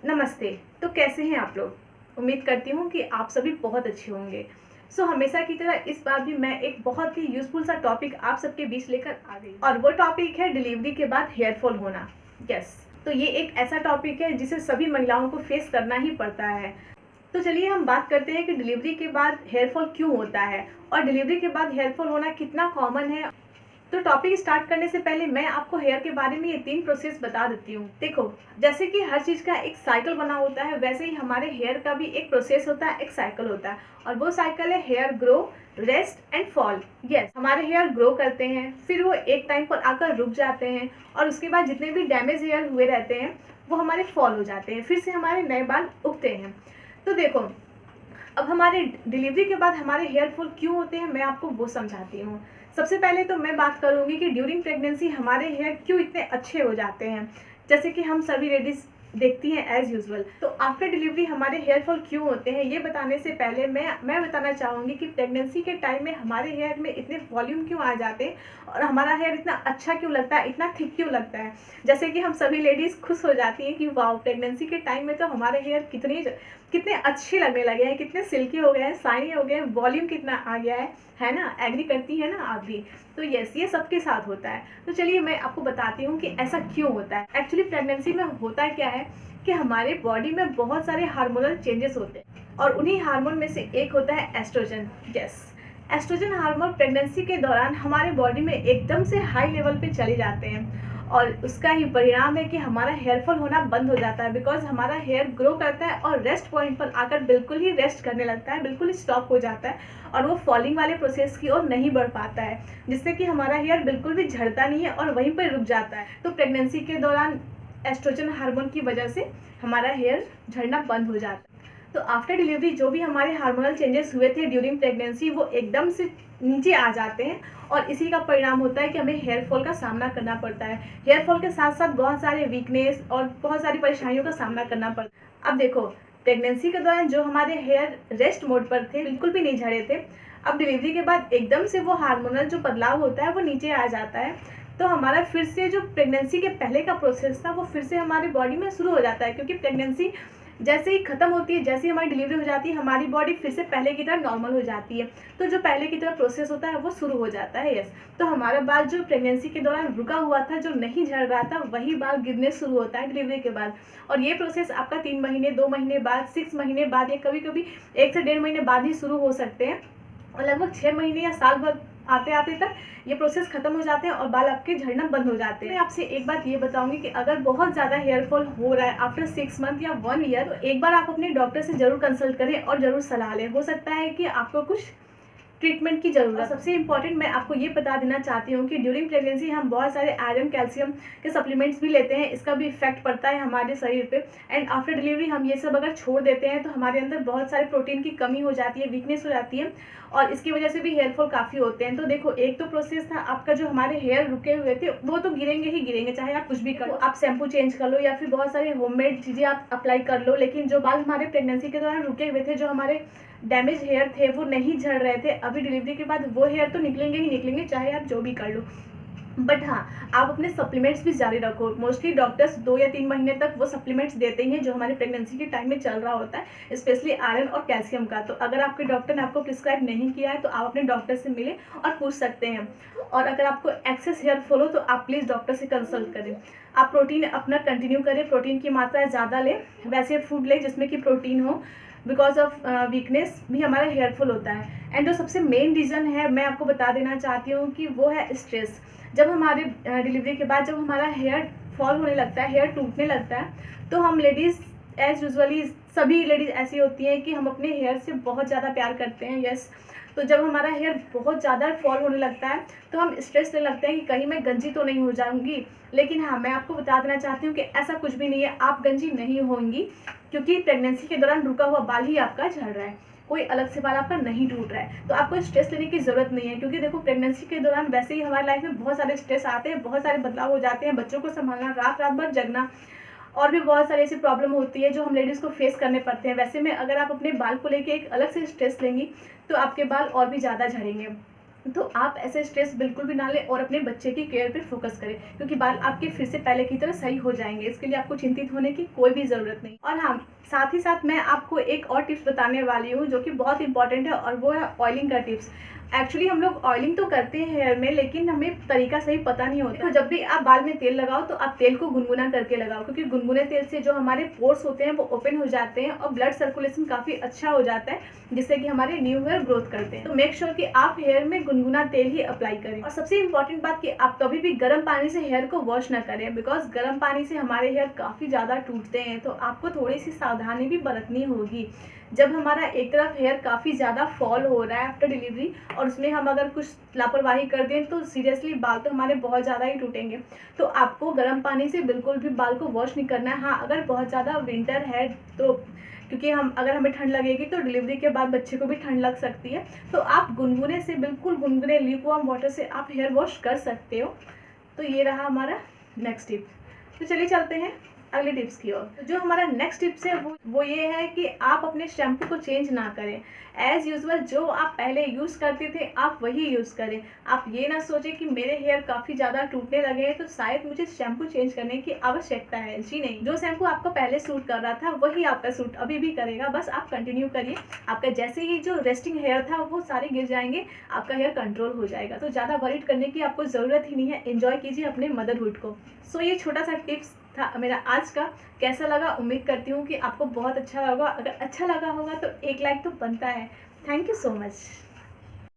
नमस्ते। तो कैसे हैं आप लोग? उम्मीद करती हूँ कि आप सभी बहुत अच्छे होंगे। हमेशा की तरह इस बार भी मैं एक बहुत ही यूज़फुल सा टॉपिक आप सबके बीच लेकर आ गई और वो टॉपिक है डिलीवरी के बाद हेयर फॉल होना। यस, तो ये एक ऐसा टॉपिक है जिसे सभी महिलाओं को फेस करना ही पड़ता है। तो चलिए हम बात करते हैं कि डिलीवरी के बाद हेयर फॉल क्यों होता है और डिलीवरी के बाद हेयर फॉल होना कितना कॉमन है। तो टॉपिक स्टार्ट करने से पहले मैं आपको हेयर के बारे में ये 3 प्रोसेस बता देती हूँ। देखो, जैसे कि हर चीज़ का एक साइकिल बना होता है, वैसे ही हमारे हेयर का भी एक प्रोसेस होता है, एक साइकिल होता है और वो साइकिल है hair grow, rest and fall. Yes, हमारे हेयर ग्रो करते हैं, फिर वो एक टाइम पर आकर रुक जाते हैं और उसके बाद जितने भी डैमेज हेयर हुए रहते हैं वो हमारे फॉल हो जाते हैं, फिर से हमारे नए बाल उगते हैं। तो देखो, अब हमारे डिलीवरी के बाद हमारे हेयर फॉल क्यों होते हैं मैं आपको वो समझाती हूँ। सबसे पहले तो मैं बात करूँगी कि ड्यूरिंग प्रेगनेंसी हमारे हेयर क्यों इतने अच्छे हो जाते हैं, जैसे कि हम सभी लेडीज़ देखती हैं एज यूजुअल। तो आफ्टर डिलीवरी हमारे हेयर फॉल क्यों होते हैं ये बताने से पहले मैं बताना चाहूँगी कि प्रेगनेंसी के टाइम में हमारे हेयर में इतने वॉल्यूम क्यों आ जाते हैं और हमारा हेयर इतना अच्छा क्यों लगता है, इतना थिक क्यों लगता है। जैसे कि हम सभी लेडीज़ खुश हो जाती हैं कि वाह, प्रेगनेंसी के टाइम में तो हमारे हेयर कितने अच्छे लगने लगे हैं, कितने सिल्की हो गए हैं, शाइनी हो गए हैं, वॉल्यूम कितना आ गया है ना। एग्री करती है ना आप भी? तो यस, ये सबके साथ होता है। तो चलिए मैं आपको बताती हूँ कि ऐसा क्यों होता है। एक्चुअली प्रेगनेंसी में होता क्या है कि हमारे बॉडी में बहुत सारे हार्मोनल चेंजेस होते हैं और उन्हीं हार्मोन में से एक होता है estrogen. Yes, estrogen hormone pregnancy के दौरान हमारे बॉडी में एकदम से हाई लेवल पे चले जाते हैं और उसका ही परिणाम है कि हमारा हेयर फॉल होना बंद हो जाता है, बिकॉज हमारा हेयर ग्रो करता है और रेस्ट पॉइंट पर आकर बिल्कुल ही रेस्ट करने लगता है, बिल्कुल ही स्टॉप हो जाता है और वो फॉलिंग वाले प्रोसेस की ओर नहीं बढ़ पाता है, जिससे कि हमारा हेयर बिल्कुल भी झड़ता नहीं है और वहीं पर रुक जाता है। तो प्रेगनेंसी के दौरान एस्ट्रोजन हार्मोन की वजह से हमारा हेयर झड़ना बंद हो जाता है। तो आफ्टर डिलीवरी जो भी हमारे हार्मोनल चेंजेस हुए थे ड्यूरिंग प्रेगनेंसी वो एकदम से नीचे आ जाते हैं और इसी का परिणाम होता है कि हमें हेयर फॉल का सामना करना पड़ता है। हेयर फॉल के साथ साथ बहुत सारे वीकनेस और बहुत सारी परेशानियों का सामना करना पड़ता है। अब देखो, प्रेगनेंसी के दौरान जो हमारे हेयर रेस्ट मोड पर थे, बिल्कुल भी नहीं झड़े थे, अब डिलीवरी के बाद एकदम से वो हार्मोनल जो बदलाव होता है वो नीचे आ जाता है। तो हमारा फिर से जो प्रेगनेंसी के पहले का प्रोसेस था वो फिर से हमारी बॉडी में शुरू हो जाता है, क्योंकि प्रेगनेंसी जैसे ही खत्म होती है, जैसे ही हमारी डिलीवरी हो जाती है, हमारी बॉडी फिर से पहले की तरह नॉर्मल हो जाती है। तो जो पहले की तरह प्रोसेस होता है वो शुरू हो जाता है। यस, तो हमारा बाल जो प्रेगनेंसी के दौरान रुका हुआ था, जो नहीं झड़ रहा था, वही बाल गिरने शुरू होता है डिलीवरी के बाद। और ये प्रोसेस आपका 3 महीने, 2 महीने बाद, 6 महीने बाद या कभी कभी 1 से 1.5 महीने बाद ही शुरू हो सकते हैं और लगभग 6 महीने या साल भर आते आते तक ये प्रोसेस खत्म हो जाते हैं और बाल आपके झड़ना बंद हो जाते हैं। मैं आपसे एक बात ये बताऊंगी कि अगर बहुत ज़्यादा हेयर फॉल हो रहा है आफ्टर 6 मंथ या 1 ईयर, तो एक बार आप अपने डॉक्टर से जरूर कंसल्ट करें और जरूर सलाह लें। हो सकता है कि आपको कुछ ट्रीटमेंट की जरूरत। सबसे इंपॉर्टेंट मैं आपको ये बता देना चाहती हूँ कि ड्यूरिंग प्रेगनेंसी हम बहुत सारे आयरन, कैल्शियम के सप्लीमेंट्स भी लेते हैं, इसका भी इफेक्ट पड़ता है हमारे शरीर पे। एंड आफ्टर डिलीवरी हम ये सब अगर छोड़ देते हैं तो हमारे अंदर बहुत सारे प्रोटीन की कमी हो जाती है, वीकनेस हो जाती है और इसकी वजह से भी हेयर फॉल काफ़ी होते हैं। तो देखो, एक तो प्रोसेस था आपका, जो हमारे हेयर रुके हुए थे वो तो गिरेंगे ही गिरेंगे, चाहे आप कुछ भी करो, आप शैम्पू चेंज कर लो या फिर बहुत सारे होममेड चीज़ें आप अप्लाई कर लो, लेकिन जो बाल हमारे प्रेगनेंसी के दौरान रुके हुए थे, जो हमारे डैमेज हेयर थे, वो नहीं झड़ रहे थे, अभी डिलीवरी के बाद वो हेयर तो निकलेंगे ही निकलेंगे, चाहे आप जो भी कर लो। बट हाँ, आप अपने सप्लीमेंट्स भी जारी रखो। मोस्टली डॉक्टर्स 2 या 3 महीने तक वो सप्लीमेंट्स देते हैं जो हमारे प्रेगनेंसी के टाइम में चल रहा होता है, स्पेशली आयरन और कैल्शियम का। तो अगर आपके डॉक्टर ने आपको प्रिस्क्राइब नहीं किया है तो आप अपने डॉक्टर से मिलें और पूछ सकते हैं। और अगर आपको एक्सेस हेयर फॉल हो तो आप प्लीज़ डॉक्टर से कंसल्ट करें। आप प्रोटीन अपना कंटिन्यू करें, प्रोटीन की मात्रा ज़्यादा लें, वैसे फूड लें जिसमें कि प्रोटीन हो, बिकॉज ऑफ वीकनेस भी हमारा हेयर फॉल होता है। एंड जो सबसे मेन रीज़न है मैं आपको बता देना चाहती हूँ कि वो है स्ट्रेस। जब हमारे डिलीवरी के बाद जब हमारा हेयर फॉल होने लगता है, हेयर टूटने लगता है, तो हम लेडीज़ एज यूजुअली सभी लेडीज़ ऐसी होती हैं कि हम अपने हेयर से बहुत ज़्यादा प्यार करते हैं। यस, तो जब हमारा हेयर बहुत ज़्यादा फॉल होने लगता है तो हम स्ट्रेस लेने लगते हैं कि कहीं मैं गंजी तो नहीं हो जाऊंगी। लेकिन हाँ, मैं आपको बता देना चाहती हूँ कि ऐसा कुछ भी नहीं है, आप गंजी नहीं होंगी, क्योंकि प्रेगनेंसी के दौरान रुका हुआ बाल ही आपका झड़ रहा है, कोई अलग से बाल आपका नहीं टूट रहा है। तो आपको स्ट्रेस लेने की ज़रूरत नहीं है, क्योंकि देखो, प्रेगनेंसी के दौरान वैसे ही हमारी लाइफ में बहुत सारे स्ट्रेस आते हैं, बहुत सारे बदलाव हो जाते हैं, बच्चों को संभालना, रात रात भर जगना और भी बहुत सारी ऐसी प्रॉब्लम होती है जो हम लेडीज़ को फेस करने पड़ते हैं। वैसे में अगर आप अपने बाल को लेके एक अलग से स्ट्रेस लेंगी तो आपके बाल और भी ज़्यादा झड़ेंगे। तो आप ऐसे स्ट्रेस बिल्कुल भी ना लें और अपने बच्चे की केयर पे फोकस करें, क्योंकि बाल आपके फिर से पहले की तरह सही हो जाएंगे। इसके लिए आपको चिंतित होने की कोई भी ज़रूरत नहीं। और हाँ, साथ ही साथ मैं आपको एक और टिप्स बताने वाली हूँ जो कि बहुत इंपॉर्टेंट है, और वो है ऑयलिंग का टिप्स। एक्चुअली हम लोग ऑयलिंग तो करते हैं हेयर में, लेकिन हमें तरीका सही पता नहीं होता। तो जब भी आप बाल में तेल लगाओ तो आप तेल को गुनगुना करके लगाओ, क्योंकि गुनगुने तेल से जो हमारे पोर्स होते हैं वो ओपन हो जाते हैं और ब्लड सर्कुलेशन काफ़ी अच्छा हो जाता है, जिससे कि हमारे न्यू हेयर ग्रोथ करते हैं। तो मेक श्योर कि आप हेयर में गुनगुना तेल ही अप्लाई करें। और सबसे इंपॉर्टेंट बात कि आप कभी भी गर्म पानी से हेयर को वॉश ना करें, बिकॉज गर्म पानी से हमारे हेयर काफ़ी ज़्यादा टूटते हैं। तो आपको थोड़ी सी सावधानी भी बरतनी होगी। जब हमारा एक तरफ हेयर काफ़ी ज़्यादा फॉल हो रहा है आफ्टर डिलीवरी और उसमें हम अगर कुछ लापरवाही कर दें तो सीरियसली बाल तो हमारे बहुत ज़्यादा ही टूटेंगे। तो आपको गर्म पानी से बिल्कुल भी बाल को वॉश नहीं करना है। हाँ, अगर बहुत ज़्यादा विंटर है तो, क्योंकि अगर हमें ठंड लगेगी तो डिलीवरी के बाद बच्चे को भी ठंड लग सकती है, तो आप गुनगुने से, बिल्कुल गुनगुने ल्यूकवार्म वाटर से आप हेयर वॉश कर सकते हो। तो ये रहा हमारा नेक्स्ट टिप। तो चलिए चलते हैं अगले टिप्स की ओर। तो जो हमारा नेक्स्ट टिप्स है वो ये है कि आप अपने शैम्पू को चेंज ना करें। एज़ यूजुअल जो आप पहले यूज़ करते थे आप वही यूज़ करें। आप ये ना सोचें कि मेरे हेयर काफ़ी ज़्यादा टूटने लगे हैं तो शायद मुझे शैम्पू चेंज करने की आवश्यकता है। जी नहीं, जो शैम्पू आपको पहले सूट कर रहा था वही आपका सूट अभी भी करेगा। बस आप कंटिन्यू करिए। आपका जैसे ही जो रेस्टिंग हेयर था वो सारे गिर जाएंगे, आपका हेयर कंट्रोल हो जाएगा। तो ज़्यादा वरीड करने की आपको ज़रूरत ही नहीं है। एंजॉय कीजिए अपने मदरहुड को। सो ये छोटा सा टिप्स था मेरा आज का। कैसा लगा? उम्मीद करती हूँ कि आपको बहुत अच्छा लगा। अगर अच्छा लगा होगा तो एक लाइक तो बनता है। Thank you so much.